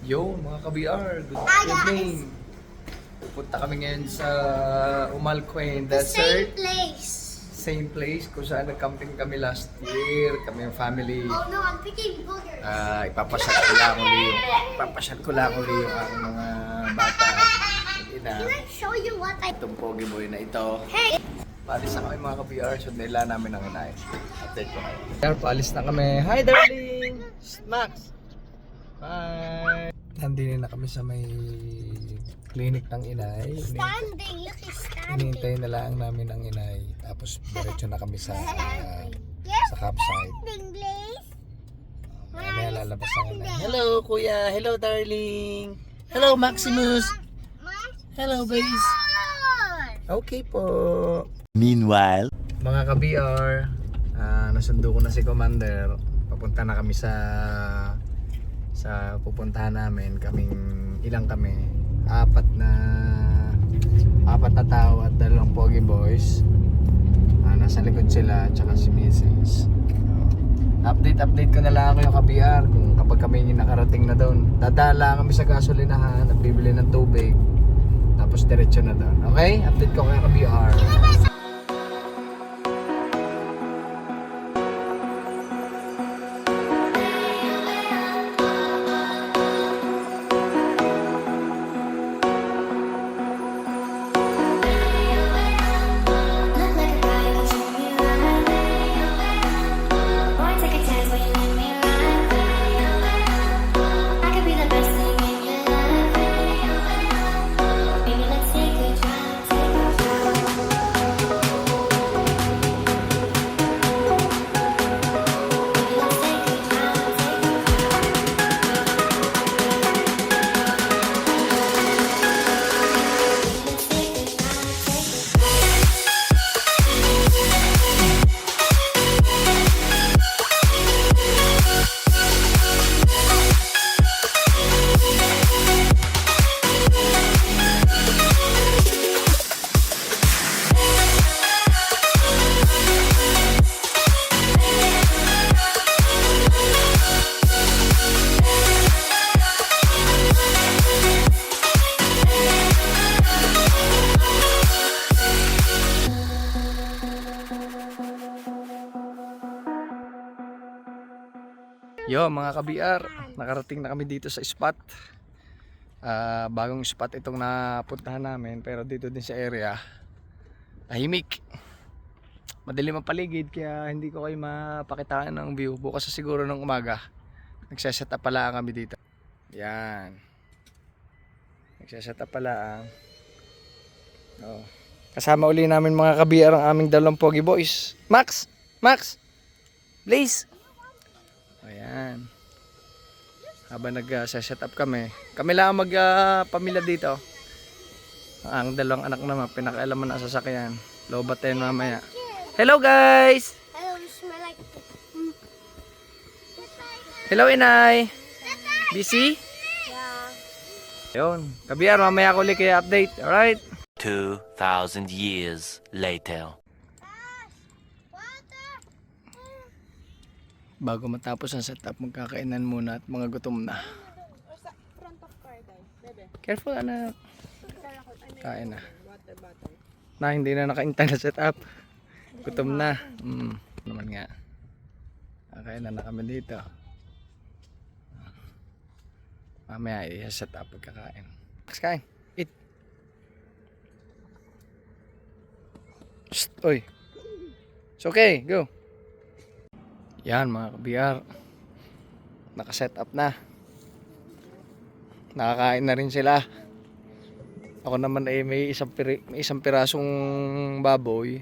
Yo, mga ka-BR, good evening. Pupunta kami ngayon sa Umalquain The same Desert. place. Same place kung saan nag-camping kami last year. Kami yung family. Oh no, I'm picking boogers. Ipapasyal ko lang uli yung aking mga bata. Ina, Can I show you what I... itong pogi boy na ito. Hey! Paalis na kami mga ka-BR, so nila namin ang inay. Update ko kayo. Paalis na kami. Hi darling! Max! Bye! Nandito na kami sa may clinic ng inay. Standing, look, he's standing. Hinihintay na lang namin ang inay. Tapos diretso na kami sa campsite. Standing, please. Mamaya lalabas ang inay. Hello kuya! Hello darling! Hello Maximus! Hello babies! Okay po! Meanwhile, Mga ka-BR, nasundo ko na si Commander. Papunta na kami sa pupuntahan namin. Ilang kami? Apat na tao at 2 pogi boys. Nasa likod sila tsaka si Mrs. Update ko na lang ako yung ka-BR kung kapag kami nakarating na doon. Dadala kami sa gasolinahan at bibili ng tubig. Tapos diretso na doon. Okay? Update ko kayo ka-BR. Yo mga ka-BR, nakarating na kami dito sa spot. Bagong spot itong napuntahan namin, pero dito din sa area tahimik, madilim ang paligid, kaya hindi ko kayo mapakitaan ng view. Bukas sa siguro ng umaga nagsaset up pala kami dito. Yan, nagsaset up pala. Kasama uli namin mga ka-BR ang aming 2 pogi boys. Max! Please! Ayan. Habang nag-set up kami lang mag-pamilya dito. Ang 2 anak naman, pinakailaman na sa sasakyan. Lobat tayo mamaya. Hello guys! Hello, you smell like... Hello inay! Busy? Yeah. Yun. Kabiyar, mamaya ko ulit kayo update. Alright? 2,000 years later. Bago matapos ang setup, magkakainan muna at mga gutom na. Careful anak. Kain na. Hindi na nakaintay na setup. Gutom na. Naman nga. Kainan na kami dito. Mamaya i-set up pagkakain. Let's kain. Eat. Shh, oy. It's okay. Go. Yan mga ka-BR, naka-set up na, nakakain na rin sila. Ako naman ay may isang pirasong baboy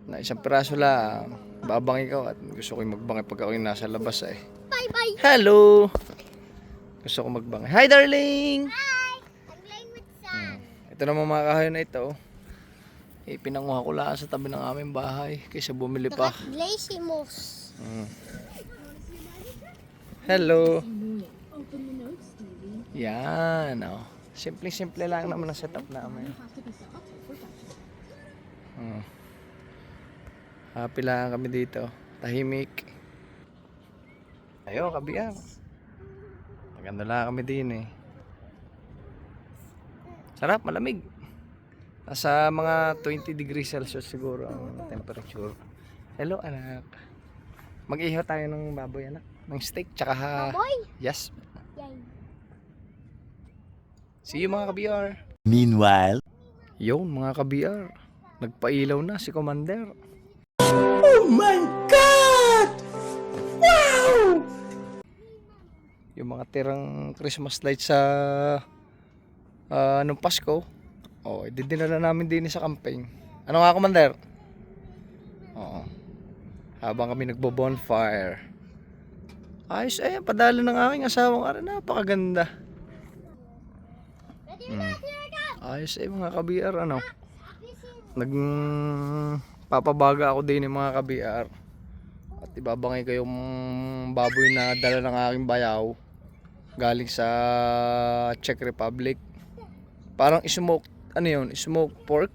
na 1 piraso lang. Babangi ko at gusto ko magbangi pag ako yung nasa labas eh. Bye bye. Hello, gusto ko magbangi. Hi darling. Hi. I'm playing with sand. Ito naman mga kahoy na ito, pinanguha ko lang sa tabi ng aming bahay kaysa bumili pa. Lazy moose. Hello. Yan, oh. Simple lang naman ang setup namin. Happy lang kami dito. Tahimik. Ayo, kabiyang. Maganda lang kami din eh. Sarap, malamig. Nasa mga 20 degrees Celsius siguro ang temperature. Hello anak. Mag-ihaw tayo ng baboy anak. Ng steak tsaka Boy! yes. Yay. See you mga ka-BR. Meanwhile, Yun mga ka-BR. Nagpailaw na si Commander. Oh my God! Wow! Yung mga tirang Christmas lights sa nung Pasko. Oh, dinala namin din sa camping. Ano nga Commander? Oo. Habang kami nagbo-bonfire. Ayos eh, padala ng aking asawang ara, napakaganda. Ayos eh mga ka-BR, ano. Papabaga ako din ng mga ka-BR. At ibabangay ko yung baboy na dala ng aking bayaw. Galing sa Czech Republic. Parang smoked, ano yun, smoked pork.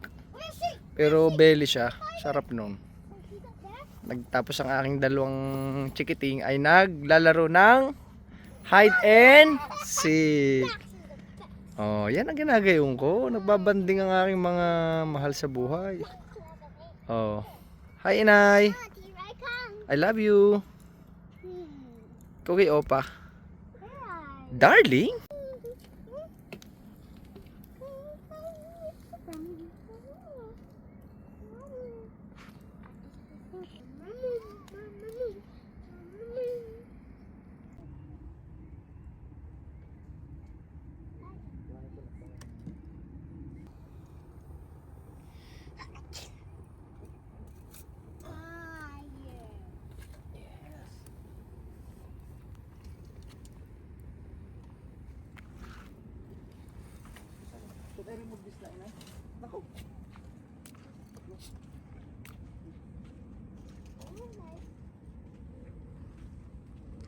Pero belly siya, sarap nun. Nagtapos ang aking dalawang chikiting ay naglalaro ng hide and seek. Oh, yan ang ginagayon ko. Nagbabanding ang aking mga mahal sa buhay. Oh. Hi inay. Here I come. I love you. Hmm. Cookie opa. Hi. Darling.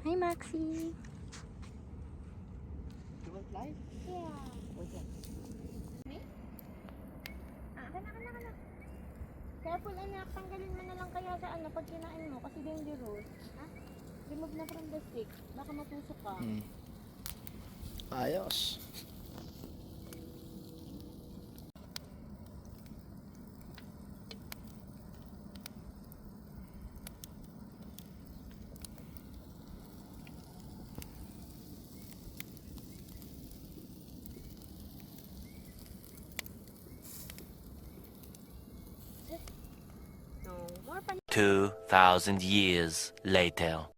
Hi, Maxie. Fly? Yeah. Me? Kana. Careful anak, tanggalin mo na lang kaya sa ano pag kinain mo kasi dangerous. Ha? Remove na from the stick. Baka matusok ka. Ayos. No, more pan. 2,000 years later.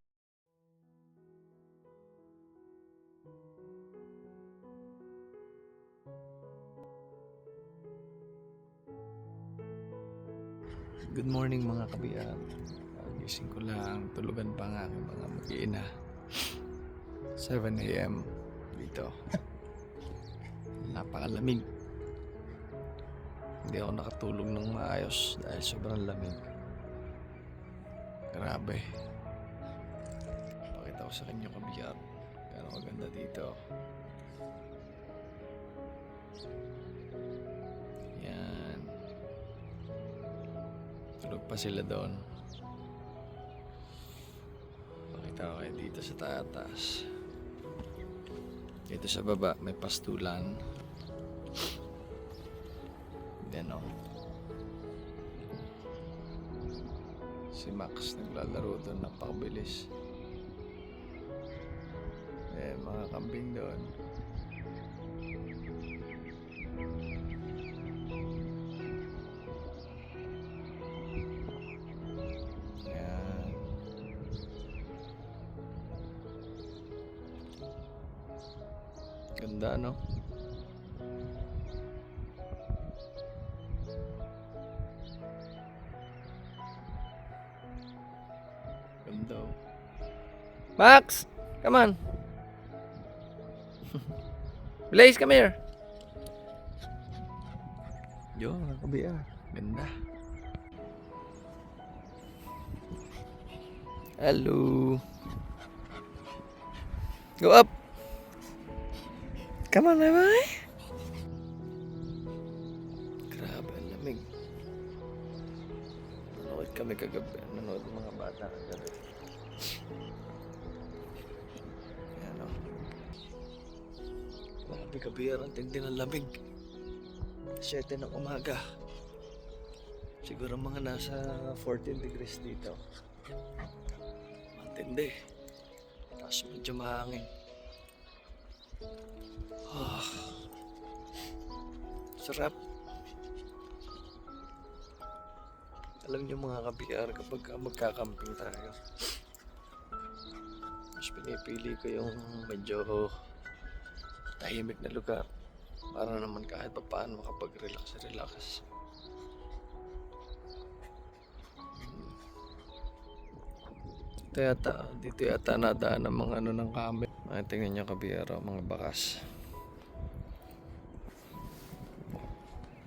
Good morning mga kabiyan. Gising ko lang, tulugan pa nga aking mga mag-iina. 7 AM dito. Napakalamig. Hindi ako nakatulog ng maayos dahil sobrang lamig. Grabe. Pakita ko sa kanyo kabiyan. Pero maganda dito. Yan. Tulog pa sila doon. Pakita ko kayo dito sa taas. Dito sa baba may pastulan. Then si Max naglalaro doon, napakabilis. Mga kambing doon. Yan. Ganda no? Ganda. Max! Come on! Blaze, come here! Yo, nakabi ah. Ganda. Hello. Go up. Come on, bye. Grabe, ang lamig. Nanood kami kagabi. Nanood ng mga bata kagabi. Ayan o. Grabe kabihar, ang tindi ng lamig. 7 ng umaga. Siguro mga nasa 14 degrees dito. Matindi. Tapos medyo mahangin. Sarap. Alam niyo mga kabihar, kapag magkakamping tayo, mas pinipili ko yung medyo tahimik na lugar para naman kahit pa paano makapag-relax. Dito yata nadaan ng mga ano ng kami. Ay, tingnan nyo kabiyaro, mga bakas.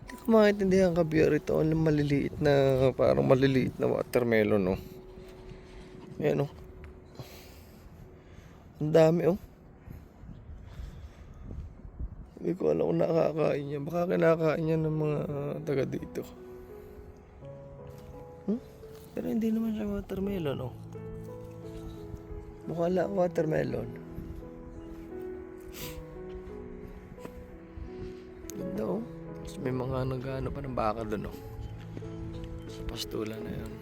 Hindi ko maintindihan kabiyaro, ito ang maliliit na, parang maliliit na watermelon, oh. Ayan, oh. Ang dami, oh. Hindi ko alam kung nakakain niya. Baka kinakain niya ng mga taga dito. Pero hindi naman siya watermelon, oh. Mukha lang watermelon. Ganda, oh. Tapos may mga nag-ano pa ng baka doon, oh. Sa pastula na yun.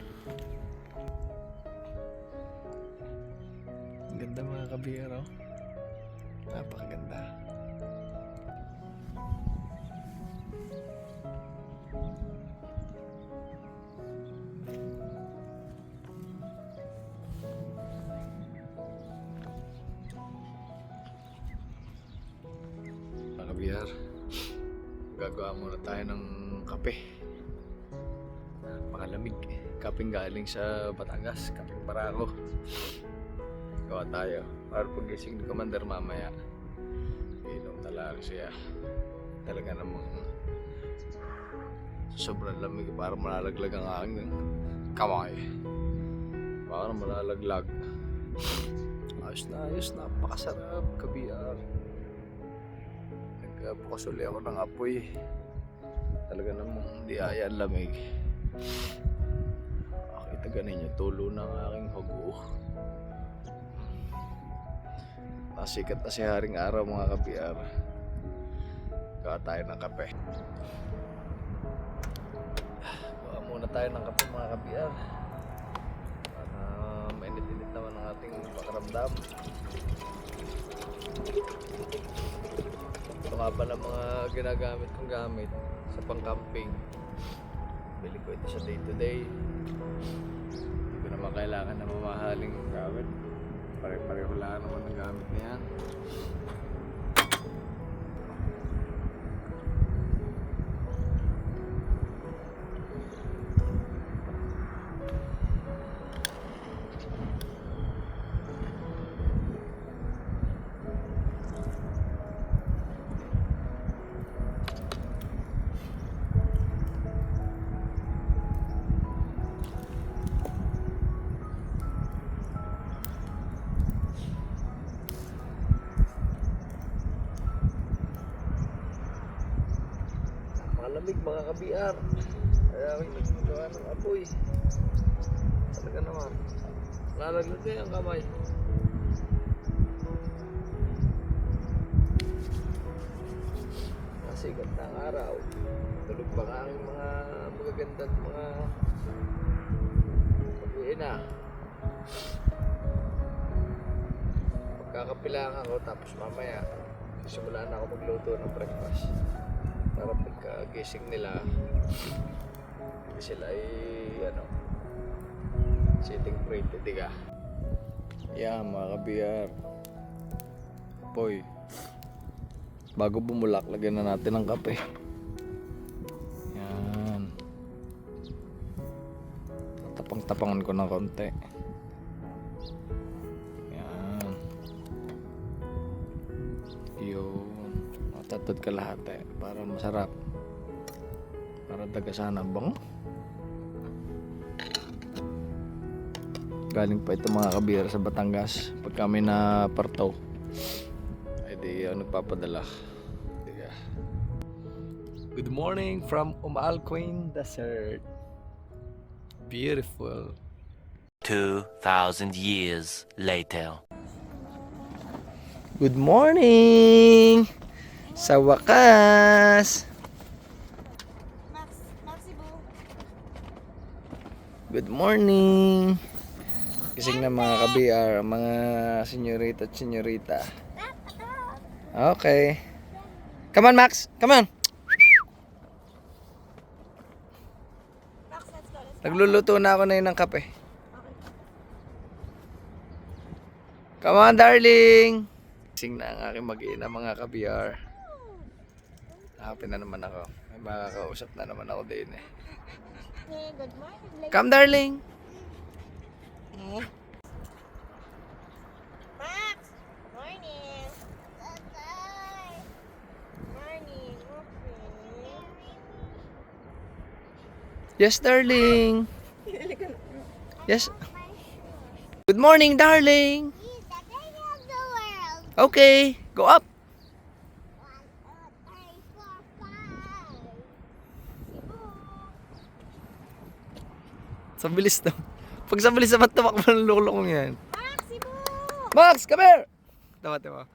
Ang ganda mga kabiyero. Napakaganda. Kabiyar, gagawa muna tayo ng kape. Pakalamig. Kapeng galing sa Batangas, kapeng Barako. Gawa tayo para pagising ni Commander mamaya, inom talaga siya. Talaga namang sobrang lamig, para malalaglag ang aking kamay. Para malalaglag. Ayos na, napakasarap kabiyar. Bukas uli ako ng apoy. Talaga namang hindi aya ang lamig. Nakita ganin niyo, tulo ng aking hugo. Nasikat na si haring araw mga kabiyar. Gawa tayo ng kape. Gawa muna tayo ng kape mga kabiyar. Para mainit-init naman ang ating pakiramdam. Ito nga pala mga ginagamit kong gamit sa pang-camping. Bili ko ito sa day-to-day. Hindi ko naman kailangan na mamahaling gamit. Pare-pareho lang naman ang gamit na yan. Malamig mga kabiyar. Kaya ako nagagawa ng apoy. Talaga naman. Lalaglag na yung kamay. Nasigat na ang araw. Tulog pa nga aking mga magagandang mga pag-uina. Magkakapilang ako tapos mamaya simula na ako magluto ng breakfast. Para pagkagising nila, hindi sila ay sitting pretty, diga. Yan mga kabiyar. Poy, bago bumulak, lagyan na natin ng kape. Yan. Tapang-tapangan ko ng konti. Yan. Yun. Tatad ka lahat para masarap, para dagasana bang galing pa ito mga kabiyar sa Batangas. Pag kami na parto ay di nagpapadala. Diga. Good morning from Alcuin Desert. Beautiful. 2,000 years later. Good morning. Sa wakas. Maxi Boo. Good morning. Gising na mga ka-BR, mga senyorita at senyorita. Okay. Come on, Max. Come on. Max, let's go. Nagluluto na ako na yun ng kape. Come on, darling. Gising na ang aking mag-ina mga ka-BR. Happy na naman ako. May makakausap na naman ako din eh. Hey, good morning. Come, darling. Max, morning. Morning. Okay. Yes, darling. Yes. Good morning, darling. Okay, go up. Sa bilis to. Pag sa bilis naman tumakbo ng lukulong yan. Maxi Boo. Max, come here! Tawate mo.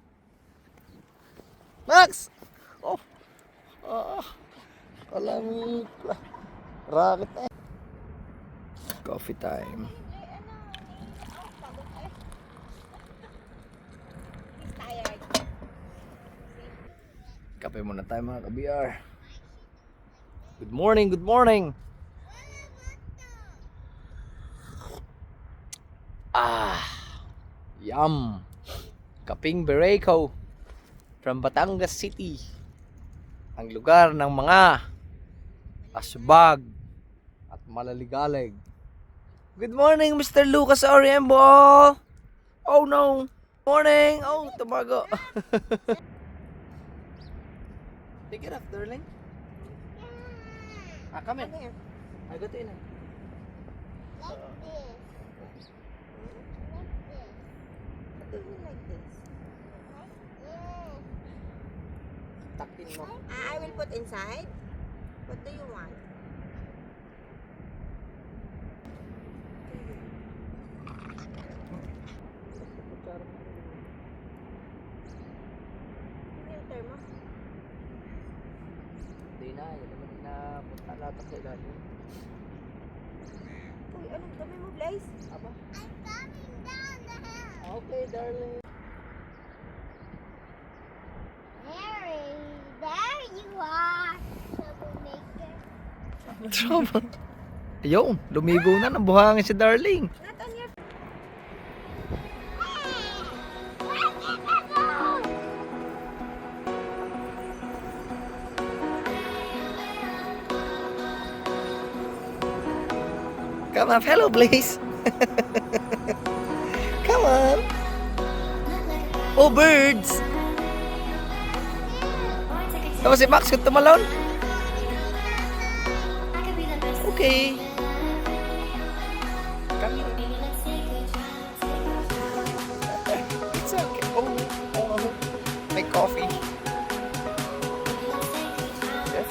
Max! Oh! Ah! Kalamit. Rocket eh. Coffee time. He's tired. Kape muna tayo mga ka-BR. Good morning, good morning! Ah! Yum! Kaping Bereko from Batangas City. Ang lugar ng mga asbag at malaligalig. Good morning, Mr. Lucas Oriembo! Oh no! Morning! Oh, tumago! Take it up, darling. Ah, come here. I got in. What do you like this? Tuck in mo. I will put inside. What do you want? Filter mo. Hindi na, yun naman na punta lahat sa ilalim. Uy, anong dami mo, Blaze? Aba? Okay, darling. Mary, there you are, troublemaker. Trouble. Ayun, lumigo na, nabuhangin si darling. Not on your... Come on, hello, Blaze. Come on. Oh, birds. Tama si Max kung tumalon. Okay. Come here. It's okay. Oh, may coffee. Yes.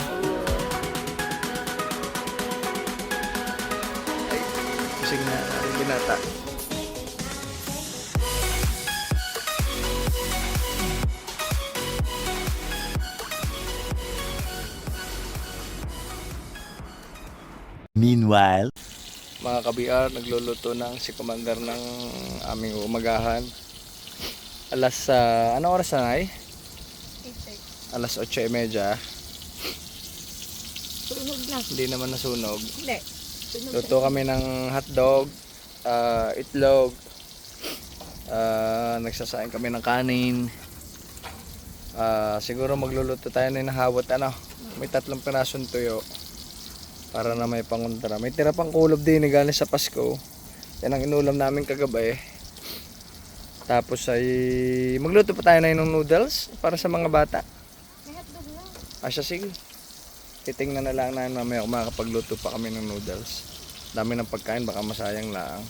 Ay, kusing na binata. Meanwhile, Mga ka-BR, nagluluto ng si Commander ng aming umagahan. Alas, ano oras na ay? Alas 8:30. Sunog na. Hindi naman nasunog. Hindi. Sunog Luto kami ng hotdog, itlog, nagsasain kami ng kanin. Siguro magluluto tayo ng hawat, ano, may 3 pirasong tuyo para na may pangontra. May tira pang kulob din galing sa Pasko. Yan ang inulam namin kagabi. Tapos ay magluto pa tayo na ng noodles para sa mga bata. May hotdog na. Asya, sige. Titingnan na lang namin mamaya kung makakapagluto pa kami ng noodles. Dami ng pagkain, baka masayang lang.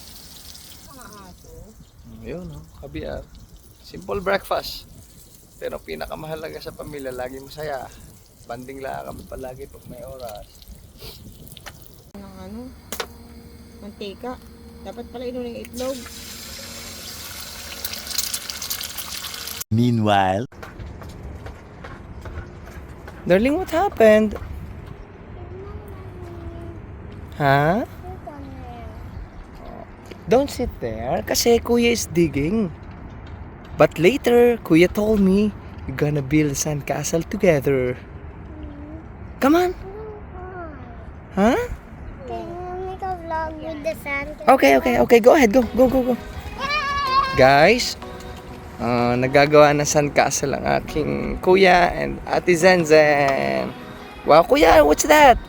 Mga aso. Yun, no? Kabiar. Simple breakfast. Pero pinakamahalaga sa pamilya, lagi masaya. Banding lang kami palagi pag may oras. Ng ano? Mantika. Dapat pala inuling itlog. meanwhile, Darling, what happened? Huh? Sit on there. Don't sit there kasi Kuya is digging. But later, Kuya told me we're gonna build sandcastle together. Come on. Huh? Can you make a vlog with the sand? Okay. Go ahead. Go. Guys, nagagawa ng sandcastle ang aking Kuya and Ate Zenzen. Wow, Kuya, what's that?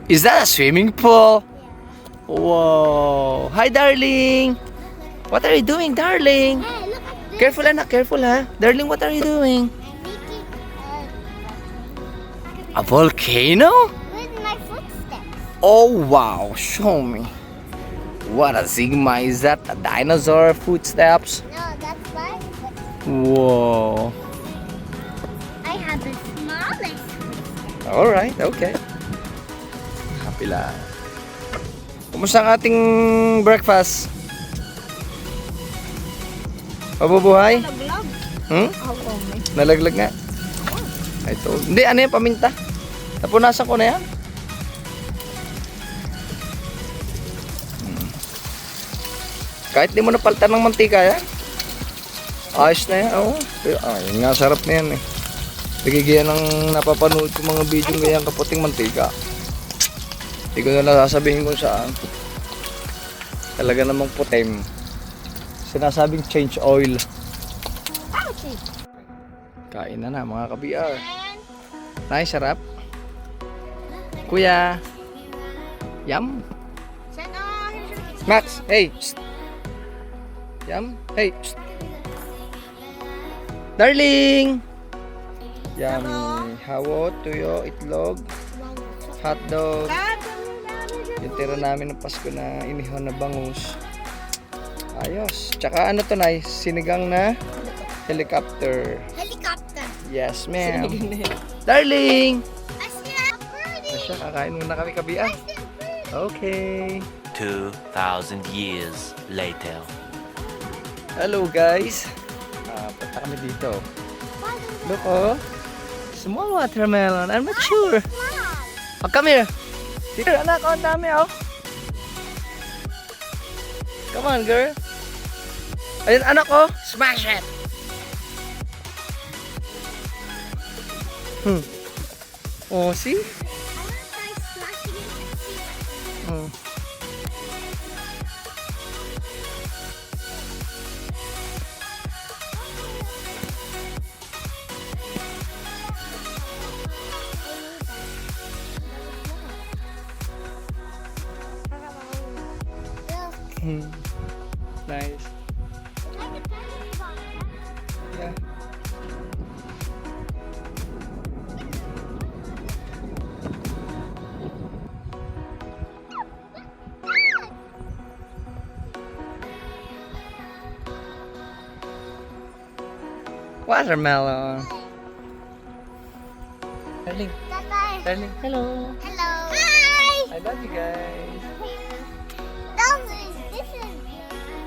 Is that a swimming pool? Wow. Hi, darling. What are you doing, darling? Hey, look at this. Careful, anak. Careful, ha? Darling, what are you doing? I'm making A volcano? with my footsteps. Oh, wow. Show me. What a Sigma is that? A dinosaur footsteps? No, that's my footsteps. Whoa. I have the smallest footsteps. Alright, okay. Happy lang. Kumusta ang ating breakfast? Mabubuhay? Vlog. Oo, nalaglag nga. I told. Hindi, ano yan, paminta. Napunasan ko na yan. Kahit di mo napalitan ng mantika yan. Ayos na yan, oo. Yun nga, sarap na yan eh. Nagigiyan ng napapanood ko mga video ganyan kaputing mantika. Hindi ko na nasasabihin kung saan. Talaga namang putim. Sinasabing change oil. Kain na mga ka-BR. Nice, sarap. Kuya. Yum. Max, hey. Psst. Yum. Hey. Psst. Darling. Yummy. Hawo, tuyo, itlog, hotdog. Yung tira namin ng Pasko na inihaw na bangus. Ayos. Tsaka ano to, Nay? Sinigang na helicopter. Helicopter. Yes, ma'am. Darling! I see a birdie. Asya, kakain muna kami kabian. Okay. 2,000 years later. Hello, guys. Punta kami dito. Look, oh. Small watermelon. I'm not sure. Oh, come here. Dito, anak, oh, ang dami, oh. Come on, girl. Ayun, anak, oh. Smash it. Oh, see? Oh. Nice. Yeah. Watermelon. Darling, darling, hello. Hello. Hi. I love you guys. This is.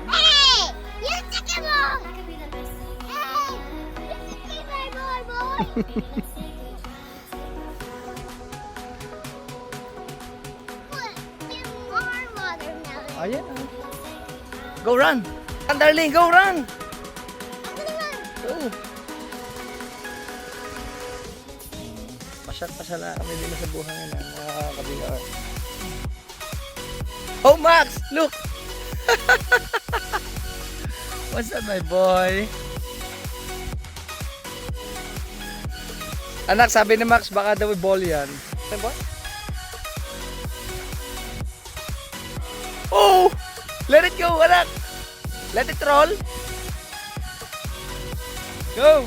Hey, you took him off. Hey, you took him, my boy. Give more watermelon. Ayan. Go run. Run, darling, go run. Go. Pasyal na kami din sa buhangin ng mga kabilar. Oh, Max! Look! What's that, my boy? Anak, sabi ni Max, baka daw ball yan. Ano ba? Oh! Let it go, anak! Let it roll! Go!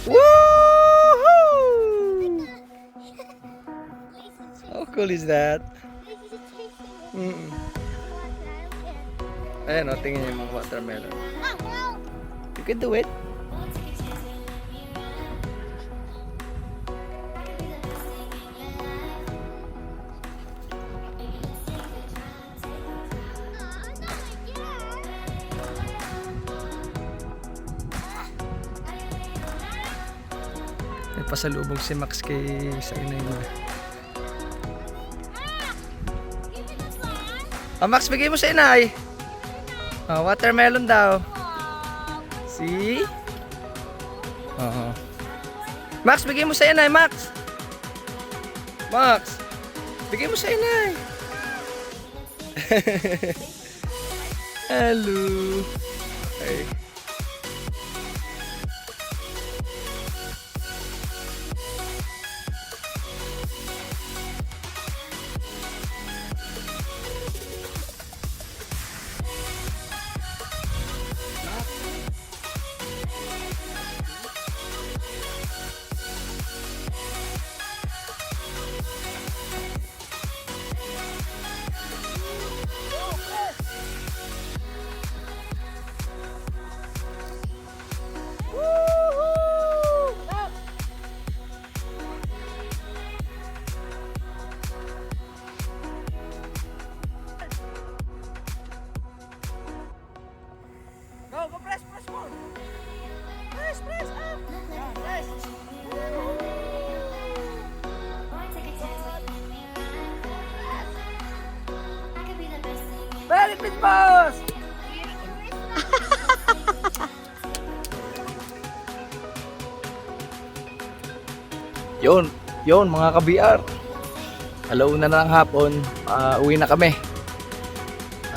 Woohoo! How cool is that? Ayan o, tingnan yung mga watermelon. You can do it. May pasalubong si Max kay sa inay mo. Oh, Max, bigay mo sa inay. Oh, watermelon daw. See? Oo. Max, bigay mo sa inay, Max. Max, bigay mo sa inay. Hello. Hey. Go, press more. Press up. Press. Very good, boss. Yun mga ka-BR. Alauna na ng hapon, uwi na kami.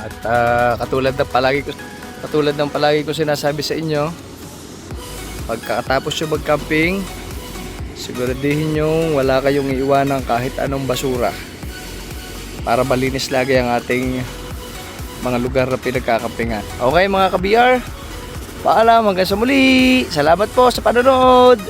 At katulad ng palagi ko sinasabi sa inyo, pagkatapos yung mag-camping, siguradihin nyo wala kayong iiwanan kahit anong basura para malinis lagi ang ating mga lugar na pinagkakampingan. Okay mga ka-BR, paalam hanggang sa muli. Salamat po sa panonood.